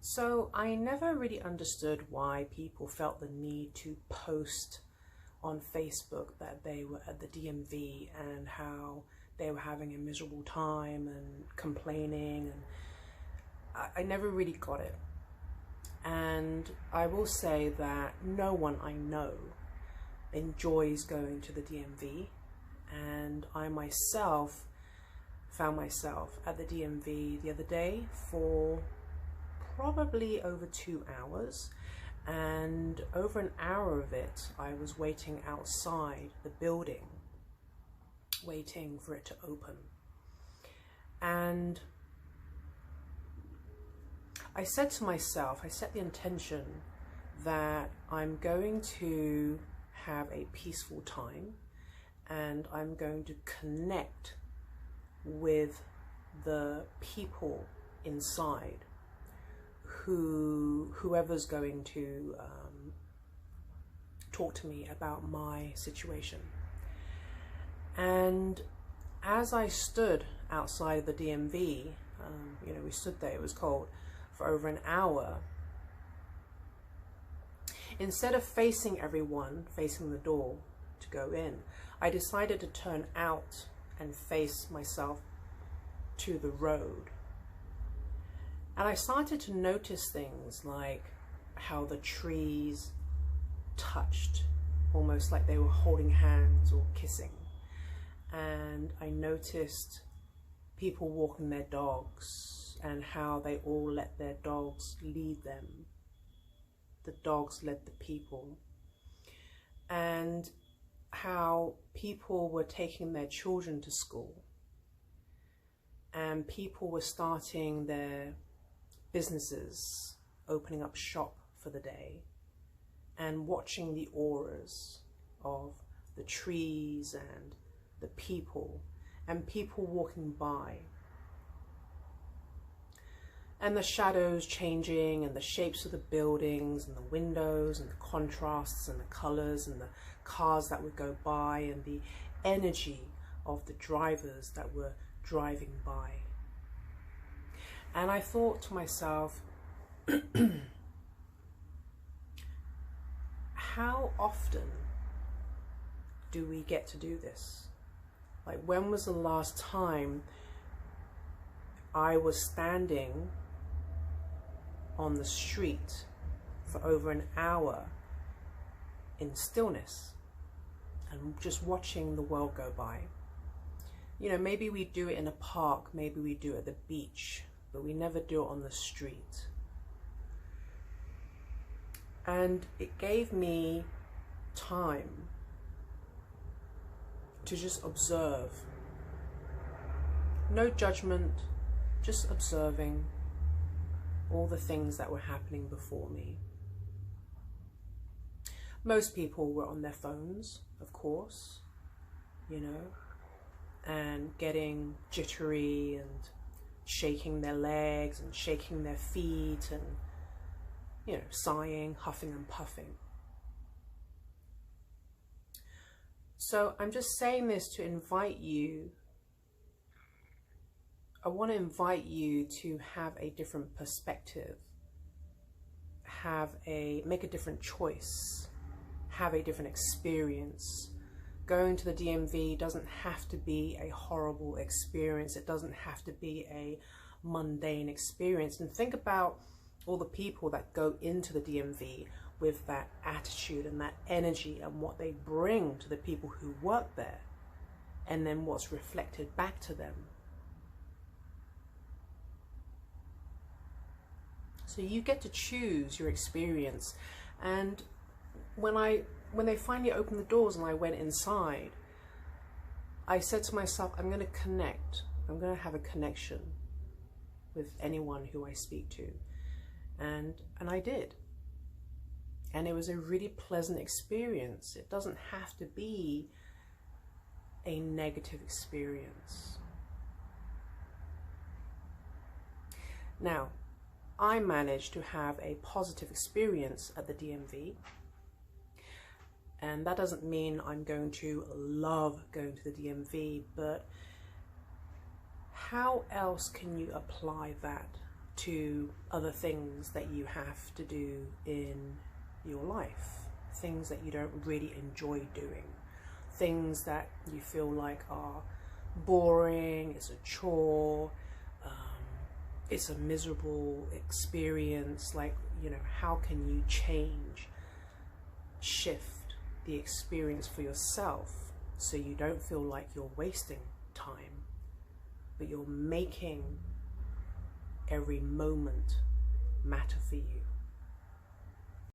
So I never really understood why people felt the need to post on Facebook that they were at the DMV and how they were having a miserable time and complaining, and I never really got it. And I will say that no one I know enjoys going to the DMV, and I myself found myself at the DMV the other day for probably over 2 hours, and over an hour of it I was waiting outside the building, waiting for it to open. And I said to myself, I set the intention that I'm going to have a peaceful time and I'm going to connect with the people inside, whoever's going to talk to me about my situation. And as I stood outside the DMV, we stood there, it was cold, for over an hour. Instead of facing everyone, facing the door to go in, I decided to turn out and face myself to the road. And I started to notice things like how the trees touched, almost like they were holding hands or kissing. And I noticed people walking their dogs and how they all let their dogs lead them. The dogs led the people. And how people were taking their children to school. And people were starting their businesses, opening up shop for the day, and watching the auras of the trees and the people, and people walking by, and the shadows changing, and the shapes of the buildings and the windows and the contrasts and the colors and the cars that would go by, and the energy of the drivers that were driving by. And I thought to myself, how often do we get to do this? Like, when was the last time I was standing on the street for over an hour in stillness and just watching the world go by? Maybe we do it in a park, maybe we do it at the beach, but we never do it on the street. And it gave me time to just observe. No judgment, just observing all the things that were happening before me. Most people were on their phones, of course, and getting jittery and shaking their legs and shaking their feet and, sighing, huffing and puffing. So I'm just saying this to invite you. I want to invite you to have a different perspective, make a different choice, have a different experience. Going to the DMV doesn't have to be a horrible experience. It doesn't have to be a mundane experience. And think about all the people that go into the DMV with that attitude and that energy and what they bring to the people who work there, and then what's reflected back to them. So you get to choose your experience. And when they finally opened the doors and I went inside, I said to myself, I'm going to connect. I'm going to have a connection with anyone who I speak to. And I did. And it was a really pleasant experience. It doesn't have to be a negative experience. Now, I managed to have a positive experience at the DMV. And that doesn't mean I'm going to love going to the DMV, but how else can you apply that to other things that you have to do in your life, things that you don't really enjoy doing, things that you feel like are boring, it's a chore, it's a miserable experience. Like, you know, how can you shift the experience for yourself so you don't feel like you're wasting time, but you're making every moment matter for you?